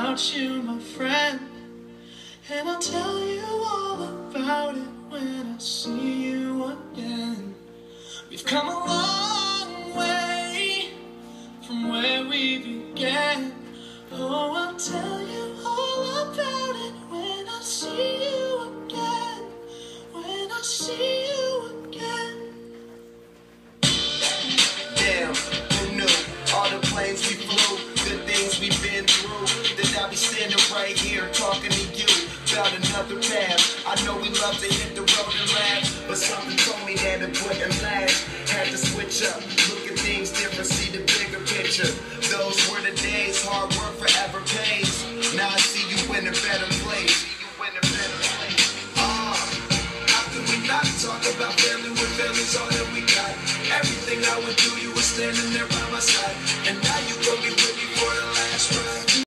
about you, my friend. And I'll tell you all about it when I see you again. We've come a long way from where we began. Oh, I'll tell you all about it when I see you again. When I see you again. Damn, who knew? All the planes we flew, good things we've been through. That I'll be standing right here talking to you about another path. I know we love to hit the road and laugh, but something told me that it wouldn't last. Had to switch up, look at things different, see the bigger picture. Those were the days, hard work forever pays. Now I see you in a better place. How could we not talk about family when family's all that we got? Everything I went through, you were standing there by my side, and now you gon' be with me.